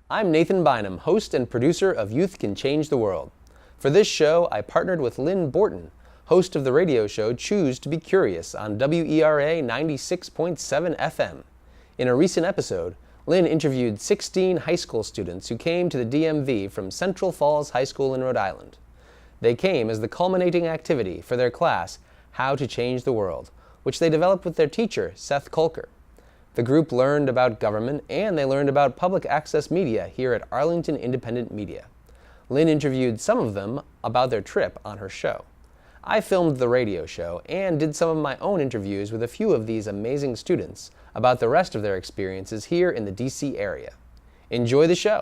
I'm Nathan Bynum, host and producer of Youth Can Change the World. For this show, I partnered with Lynn Borton, host of the radio show Choose to be Curious on WERA 96.7 FM. In a recent episode, Lynn interviewed 16 high school students who came to the DMV from Central Falls High School in Rhode Island. They came as the culminating activity for their class, How to Change the World, which they developed with their teacher, Seth Kolker. The group learned about government and they learned about public access media here at Arlington Independent Media. Lynn interviewed some of them about their trip on her show. I filmed the radio show and did some of my own interviews with a few of these amazing students about the rest of their experiences here in the DC area. Enjoy the show.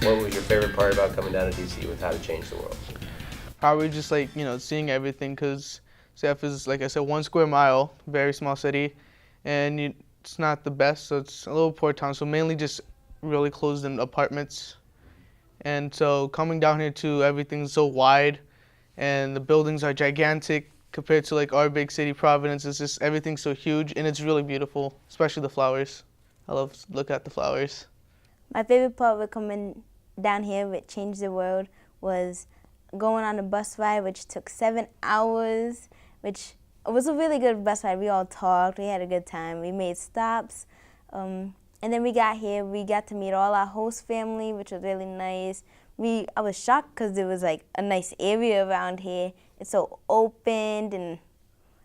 What was your favorite part about coming down to DC with How to Change the World? Probably just seeing everything, because CF is, like I said, 1 square mile, very small city, and it's not the best, so it's a little poor town, so mainly just really closed-in apartments. And so coming down here to everything's so wide, and the buildings are gigantic compared to like our big city, Providence. It's just everything's so huge, and it's really beautiful, especially the flowers. I love to look at the flowers. My favorite part with coming down here with Change the World was going on a bus ride, which took 7 hours, which was a really good bus ride. We all talked, we had a good time, we made stops. And then we got here, we got to meet all our host family, which was really nice. I was shocked because it was like a nice area around here. It's so open and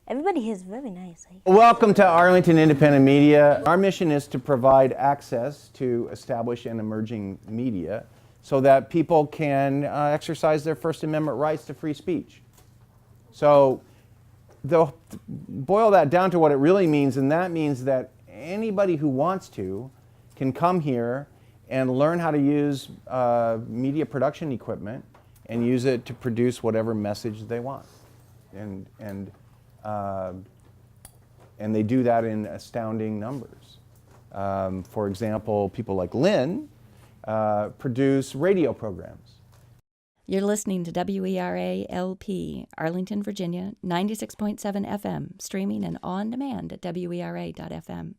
everybody here is very nice. Welcome to Arlington Independent Media. Our mission is to provide access to established and emerging media so that people can exercise their First Amendment rights to free speech. So they'll boil that down to what it really means, and that means that anybody who wants to can come here and learn how to use media production equipment and use it to produce whatever message they want. And they do that in astounding numbers. For example, people like Lynn produce radio programs. You're listening to WERA LP, Arlington, Virginia, 96.7 FM, streaming and on demand at WERA.FM.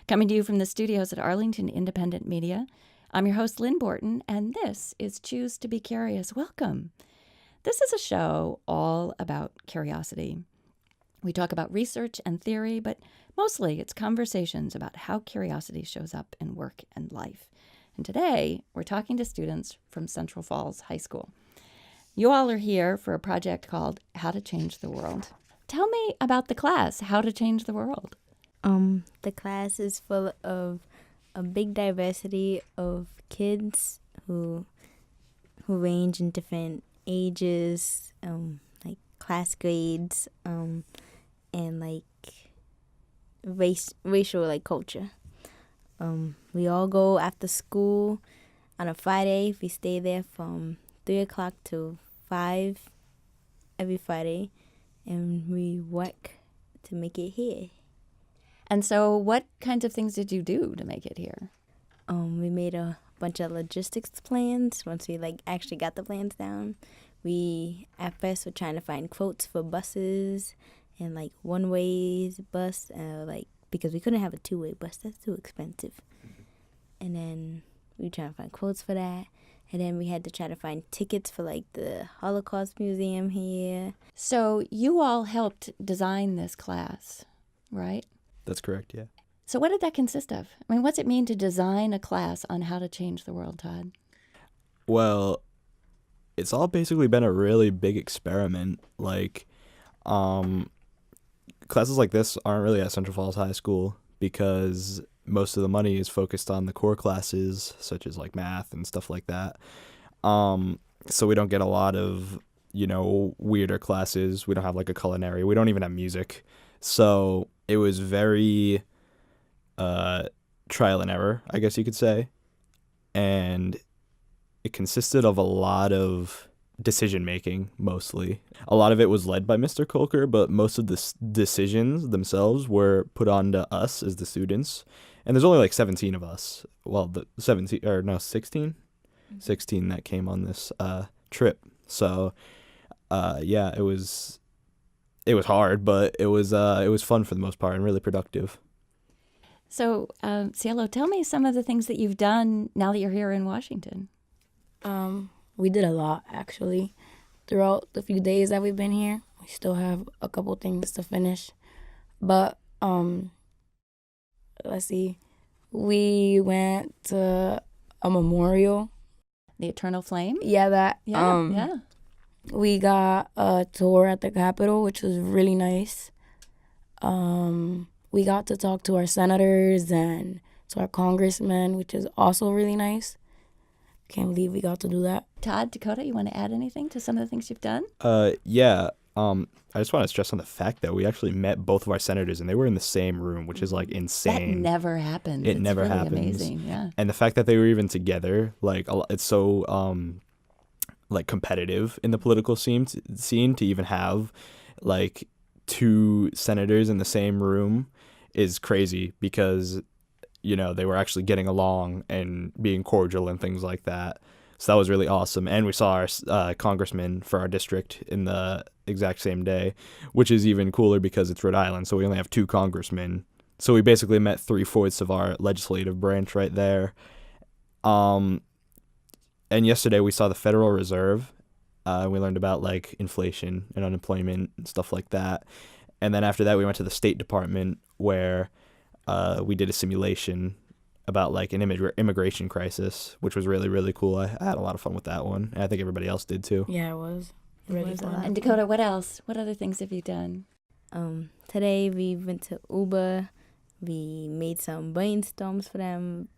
Coming to you from the studios at Arlington Independent Media, I'm your host, Lynn Borton, and this is Choose to be Curious. Welcome. This is a show all about curiosity. We talk about research and theory, but mostly it's conversations about how curiosity shows up in work and life. And today, we're talking to students from Central Falls High School. You all are here for a project called How to Change the World. Tell me about the class, How to Change the World. The class is full of a big diversity of kids who range in different ages, like class grades, and like racial like culture. We all go after school on a Friday. We stay there from 3 o'clock to 5 every Friday, and we work to make it here. And so what kinds of things did you do to make it here? We made a bunch of logistics plans. Once we actually got the plans down, we at first were trying to find quotes for buses and one-way bus, because we couldn't have a two-way bus. That's too expensive. And then we were trying to find quotes for that. And then we had to try to find tickets for the Holocaust Museum here. So you all helped design this class, right? That's correct, yeah. So what did that consist of? I mean, what's it mean to design a class on how to change the world, Todd? Well, it's all basically been a really big experiment. Classes like this aren't really at Central Falls High School because most of the money is focused on the core classes, such as math and stuff like that. So we don't get a lot of, weirder classes. We don't have a culinary. We don't even have music. So it was very trial and error, I guess you could say. And it consisted of a lot of decision making, mostly. A lot of it was led by Mr. Kolker, but most of the decisions themselves were put on to us as the students. And there's only 17 of us. Well, 16? 16 that came on this trip. So yeah, it was hard, but it was fun for the most part and really productive. So, Cielo, tell me some of the things that you've done now that you're here in Washington. We did a lot, actually. Throughout the few days that we've been here, we still have a couple things to finish. But, let's see. We went to a memorial. The Eternal Flame? Yeah, that. Yeah. We got a tour at the Capitol, which was really nice. We got to talk to our senators and to our congressmen, which is also really nice. Can't believe we got to do that. Todd, Dakota, you want to add anything to some of the things you've done? Yeah. I just want to stress on the fact that we actually met both of our senators and they were in the same room, which is like insane. That never happens. It never really happens. Amazing, yeah. And the fact that they were even together, like it's so like competitive in the political scene to even have like two senators in the same room is crazy because, you know, they were actually getting along and being cordial and things like that. So that was really awesome. And we saw our congressman for our district in the exact same day, which is even cooler because it's Rhode Island. So we only have 2 congressmen. So we basically met 3/4 of our legislative branch right there. And yesterday we saw the Federal Reserve. We learned about like inflation and unemployment and stuff like that. And then after that, we went to the State Department where we did a simulation about like an immigration crisis, which was really, really cool. I had a lot of fun with that one. And I think everybody else did too. Yeah, it was really fun. And Dakota, what else? What other things have you done? Today we went to Uber. We made some brainstorms for them,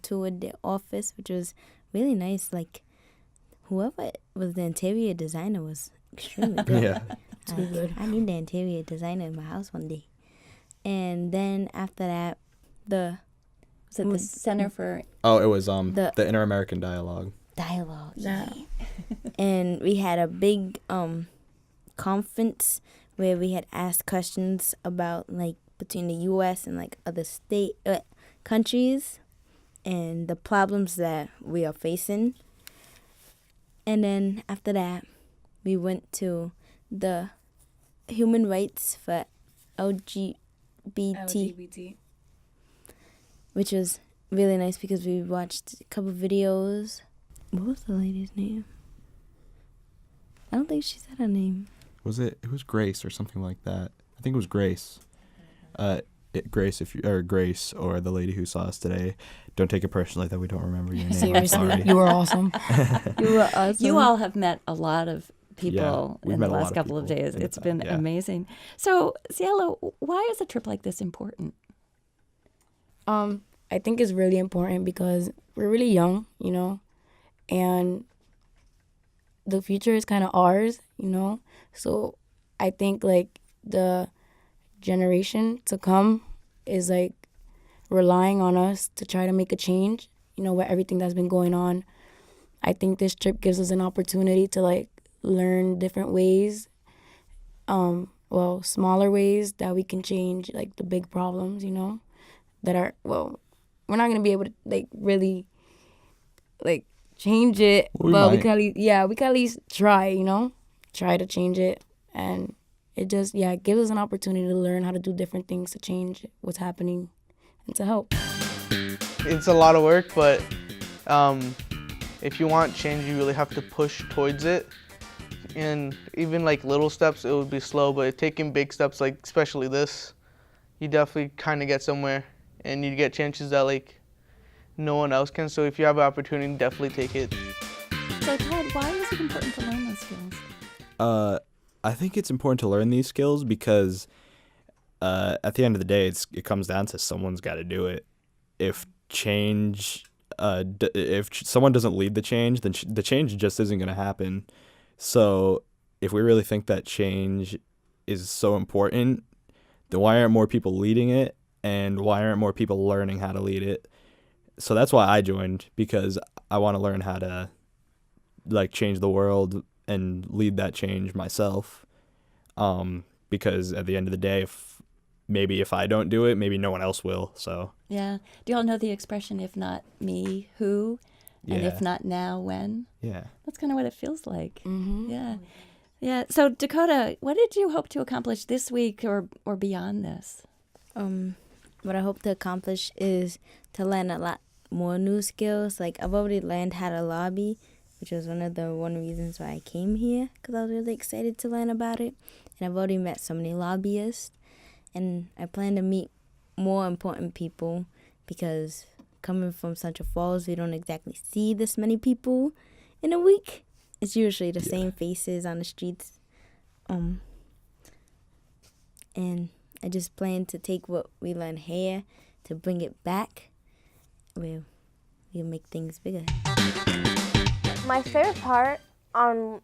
toured their office, which was really nice. Like, whoever was the interior designer was extremely good. Yeah. Too good. I need the interior designer in my house one day. And then after that, the Center for Oh, it was the Inter-American Dialogue. dialogue. Yeah. And we had a big conference where we had asked questions about like between the U.S. and like other countries and the problems that we are facing. And then after that, we went to the human rights for LGBT, which was really nice because we watched a couple videos. What was the lady's name? I don't think she said her name. It was Grace or something like that. I think it was Grace. Grace, Grace or the lady who saw us today, don't take it personally that we don't remember your name. Seriously, Sorry. you were awesome. You were awesome. You all have met a lot of people we've in met the a lot last of couple of people days. in It's the been past, yeah. amazing. So, Cielo, why is a trip like this important? I think it's really important because we're really young, you know, and the future is kind of ours, you know. So I think like the generation to come is like relying on us to try to make a change, you know, with everything that's been going on. I think this trip gives us an opportunity to like learn different ways, smaller ways that we can change like the big problems, you know, that are, we're not going to be able to like really like change it, but we can at least try, you know, try to change it. And it just, it gives us an opportunity to learn how to do different things to change what's happening and to help. It's a lot of work, but if you want change, you really have to push towards it. And even like little steps, it would be slow, but taking big steps, like especially this, you definitely kind of get somewhere, and you get chances that like no one else can. So if you have an opportunity, definitely take it. So, Todd, why is it important to learn those skills? I think it's important to learn these skills because at the end of the day, it comes down to someone's got to do it. If someone doesn't lead the change, then the change just isn't going to happen. So if we really think that change is so important, then why aren't more people leading it? And why aren't more people learning how to lead it? So that's why I joined, because I want to learn how to like change the world and lead that change myself. Because at the end of the day, if I don't do it, maybe no one else will. So Yeah. Do you all know the expression, if not me, who? And if not now, when? Yeah. That's kind of what it feels like. Mm-hmm. Yeah. Yeah. So Dakota, what did you hope to accomplish this week or beyond this? What I hope to accomplish is to learn a lot more new skills. Like, I've already learned how to lobby, which was one reasons why I came here, because I was really excited to learn about it. And I've already met so many lobbyists, and I plan to meet more important people, because coming from Central Falls, we don't exactly see this many people in a week. It's usually the same faces on the streets. And I just plan to take what we learn here to bring it back where we'll make things bigger. My favorite part on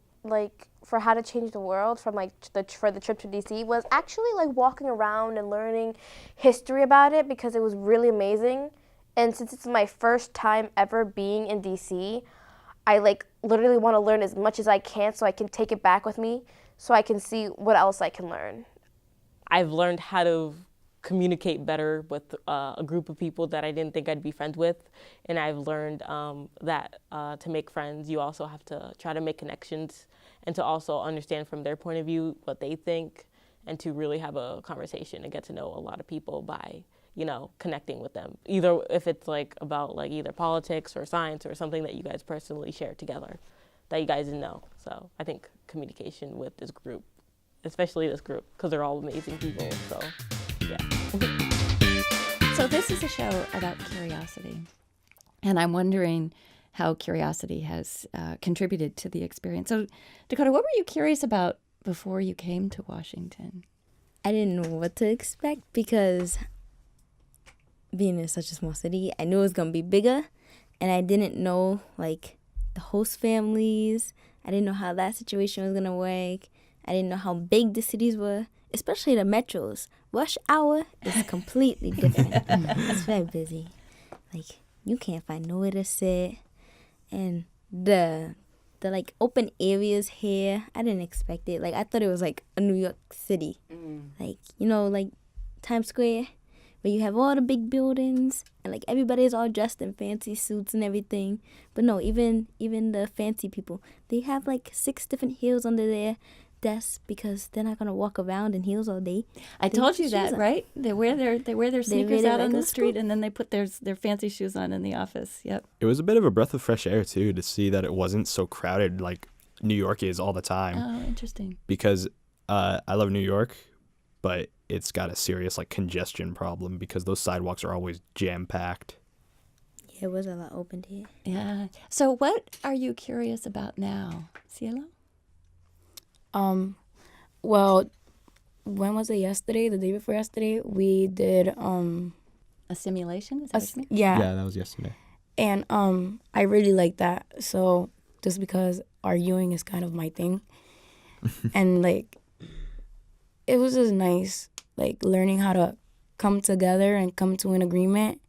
for how to change the world from for the trip to DC was actually walking around and learning history about it, because it was really amazing. And since it's my first time ever being in DC, I literally want to learn as much as I can so I can take it back with me so I can see what else I can learn. I've learned how to communicate better with a group of people that I didn't think I'd be friends with. And I've learned that to make friends, you also have to try to make connections and to also understand from their point of view what they think, and to really have a conversation and get to know a lot of people by, connecting with them. Either if it's about either politics or science or something that you guys personally share together that you guys know. So I think communication with this group, especially this group, because they're all amazing people, so yeah. So this is a show about curiosity, and I'm wondering how curiosity has contributed to the experience. So Dakota, what were you curious about before you came to Washington? I didn't know what to expect, because being in such a small city, I knew it was going to be bigger, and I didn't know the host families. I didn't know how that situation was going to work. I didn't know how big the cities were, especially the metros. Rush hour is completely different. It's very busy. You can't find nowhere to sit. And the open areas here, I didn't expect it. I thought it was a New York City. Times Square, where you have all the big buildings and everybody's all dressed in fancy suits and everything. But no, even the fancy people, they have 6 different heels under their desks, because they're not gonna walk around in heels all day. I told you that, right? They wear their sneakers out on the street, and then they put their fancy shoes on in the office. Yep. It was a bit of a breath of fresh air too, to see that it wasn't so crowded like New York is all the time. Oh, interesting. Because I love New York, but it's got a serious congestion problem, because those sidewalks are always jam packed. Yeah, it was a lot opened here. Yeah. So what are you curious about now, Cielo? Well, when was it? Yesterday, the day before yesterday, we did a simulation. Is that what you mean? Yeah, that was yesterday. And I really like that. So just because arguing is kind of my thing, and it was just nice, learning how to come together and come to an agreement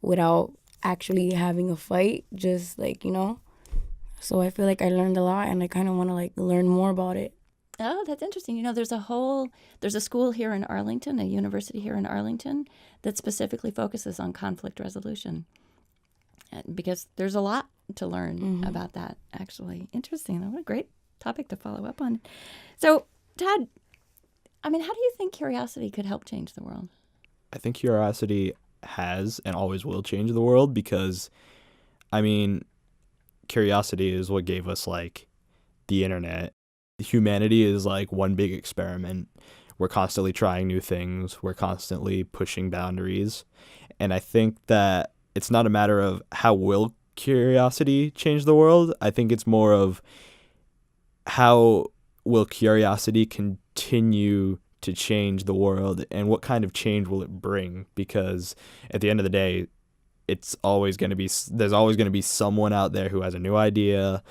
without actually having a fight. Just So I feel I learned a lot, and I kind of want to learn more about it. Oh, that's interesting. There's a school here in Arlington, a university here in Arlington, that specifically focuses on conflict resolution, because there's a lot to learn about that, actually. Interesting. What a great topic to follow up on. So, Todd, how do you think curiosity could help change the world? I think curiosity has and always will change the world, because, curiosity is what gave us, the internet. Humanity is one big experiment. We're constantly trying new things. We're constantly pushing boundaries. And I think that it's not a matter of how will curiosity change the world. I think it's more of how will curiosity continue to change the world, and what kind of change will it bring? Because at the end of the day, there's always going to be someone out there who has a new idea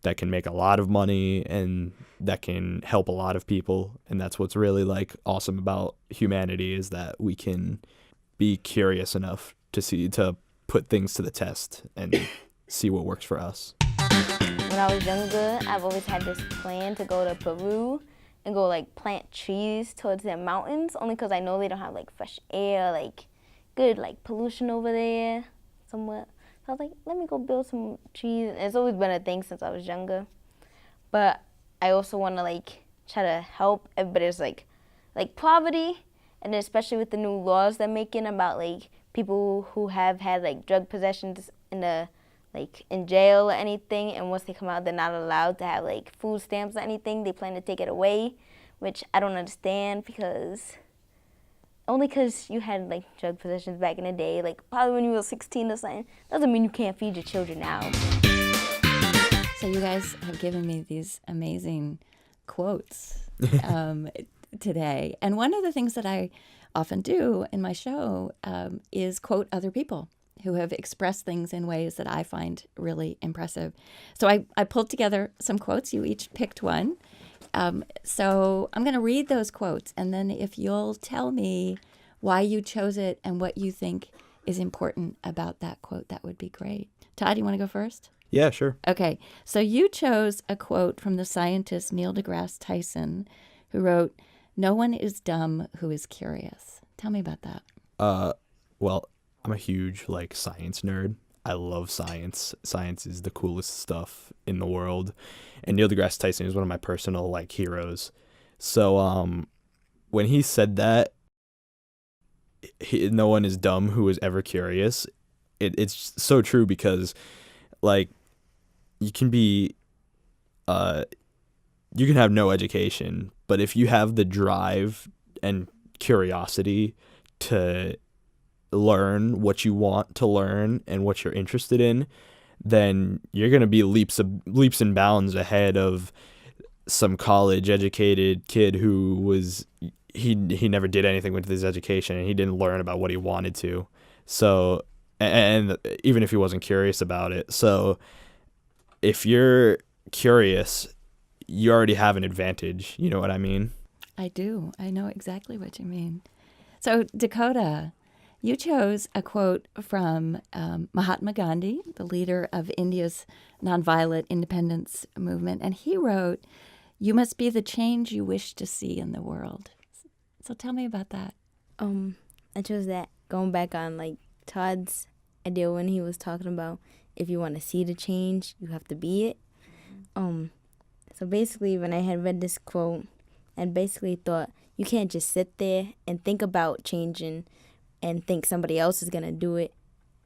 that can make a lot of money and that can help a lot of people. And that's what's really awesome about humanity, is that we can be curious enough to put things to the test and see what works for us. When I was younger, I've always had this plan to go to Peru and go plant trees towards their mountains, only because I know they don't have fresh air, good pollution over there somewhat. So I was let me go build some trees. And it's always been a thing since I was younger. But I also want to like try to help everybody that's like poverty, and then especially with the new laws they're making about like people who have had like drug possessions in jail or anything, and once they come out they're not allowed to have like food stamps or anything. They plan to take it away, which I don't understand, because you had like drug possessions back in the day, like probably when you were 16 or something, doesn't mean you can't feed your children now. So you guys have given me these amazing quotes today. And one of the things that I often do in my show is quote other people who have expressed things in ways that I find really impressive. So I pulled together some quotes. You each picked one. So I'm going to read those quotes, and then if you'll tell me why you chose it and what you think is important about that quote, that would be great. Todd, you want to go first? Yeah, sure. Okay, so you chose a quote from the scientist Neil deGrasse Tyson, who wrote, "No one is dumb who is curious." Tell me about that. Well, I'm a huge science nerd. I love science. Science is the coolest stuff in the world. And Neil deGrasse Tyson is one of my personal heroes. So when he said that, no one is dumb who is ever curious, it's so true, because you can be you can have no education, but if you have the drive and curiosity to learn what you want to learn and what you're interested in, then you're going to be leaps and bounds ahead of some college educated kid who was he never did anything with his education, and he didn't learn about what he wanted to. So, and even if he wasn't curious about it. So if you're curious, you already have an advantage. You know what I mean? I do. I know exactly what you mean. So, Dakota, you chose a quote from Mahatma Gandhi, the leader of India's nonviolent independence movement, and he wrote, "You must be the change you wish to see in the world." So tell me about that. I chose that, going back on Todd's idea when he was talking about if you want to see the change, you have to be it. So basically, when I had read this quote, and basically thought you can't just sit there and think about changing and think somebody else is going to do it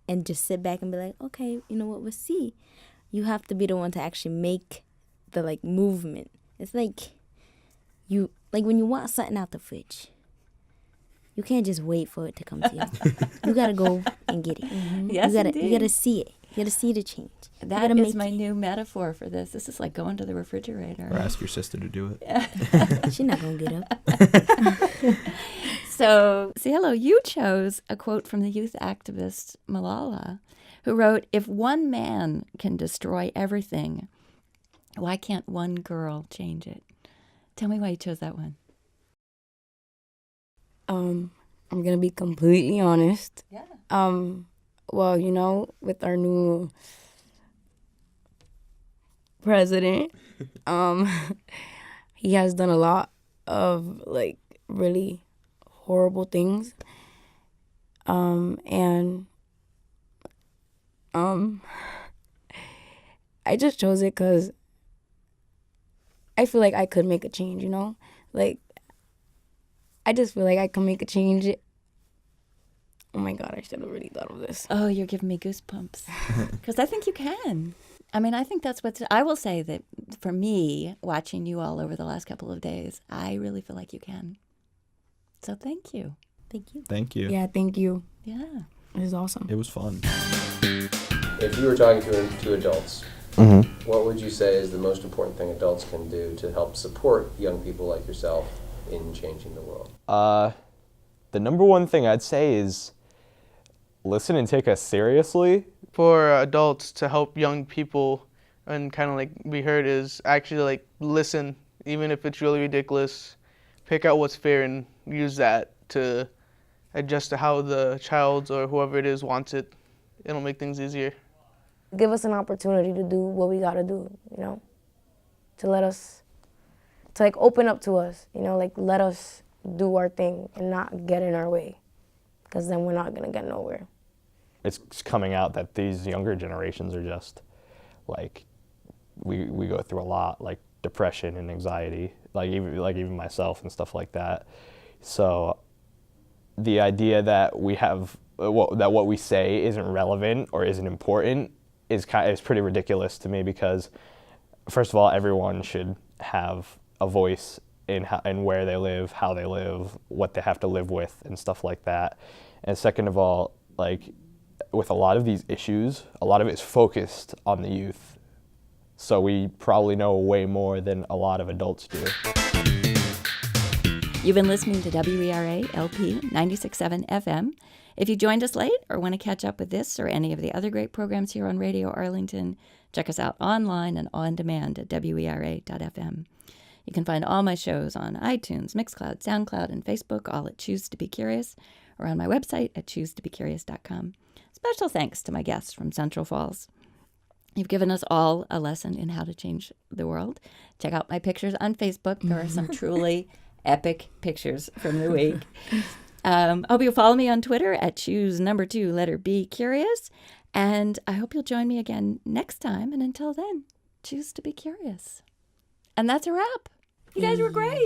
and just sit back and be like, okay, you know what, we'll see. You have to be the one to actually make the movement. It's like when you want something out the fridge, you can't just wait for it to come to you. You got to go and get it. Mm-hmm. Yes, you got to see it. You got to see the change. That is my new metaphor for this. This is like going to the refrigerator. Or ask your sister to do it. She's not going to get up. So, Cielo, you chose a quote from the youth activist Malala, who wrote, "If one man can destroy everything, why can't one girl change it?" Tell me why you chose that one. I'm going to be completely honest. Yeah. Well, with our new president, he has done a lot of really horrible things. And I just chose it because I feel like I could make a change, I just feel like I can make a change. Oh my God, I should have really thought of this. Oh, you're giving me goosebumps. Because I think you can. I mean, I think that's I will say that for me, watching you all over the last couple of days, I really feel like you can. So thank you. Thank you. Thank you. Yeah, thank you. Yeah. It was awesome. It was fun. If you were talking to adults, Mm-hmm. what would you say is the most important thing adults can do to help support young people like yourself in changing the world? The number one thing I'd say is listen and take us seriously. For adults to help young people and kind of we heard is actually listen, even if it's really ridiculous, pick out what's fair and use that to adjust to how the child or whoever it is wants it. It'll make things easier. Give us an opportunity to do what we gotta do, to let us, to open up to us, let us do our thing and not get in our way, because then we're not gonna get nowhere. It's coming out that these younger generations are just we go through a lot, depression and anxiety, like even myself and stuff like that. So the idea that we have that what we say isn't relevant or isn't important is pretty ridiculous to me, because first of all, everyone should have a voice in where they live, how they live, what they have to live with, and stuff like that. And second of all, like with a lot of these issues, a lot of it is focused on the youth. So we probably know way more than a lot of adults do. You've been listening to WERA LP 96.7 FM. If you joined us late or want to catch up with this or any of the other great programs here on Radio Arlington, check us out online and on demand at WERA.FM. You can find all my shows on iTunes, Mixcloud, SoundCloud, and Facebook, all at Choose to Be Curious, or on my website at choosetobecurious.com. Special thanks to my guests from Central Falls. You've given us all a lesson in how to change the world. Check out my pictures on Facebook. There are some truly epic pictures from the week. I hope you'll follow me on Twitter at choose2 curious. And I hope you'll join me again next time. And until then, choose to be curious. And that's a wrap. You guys were great.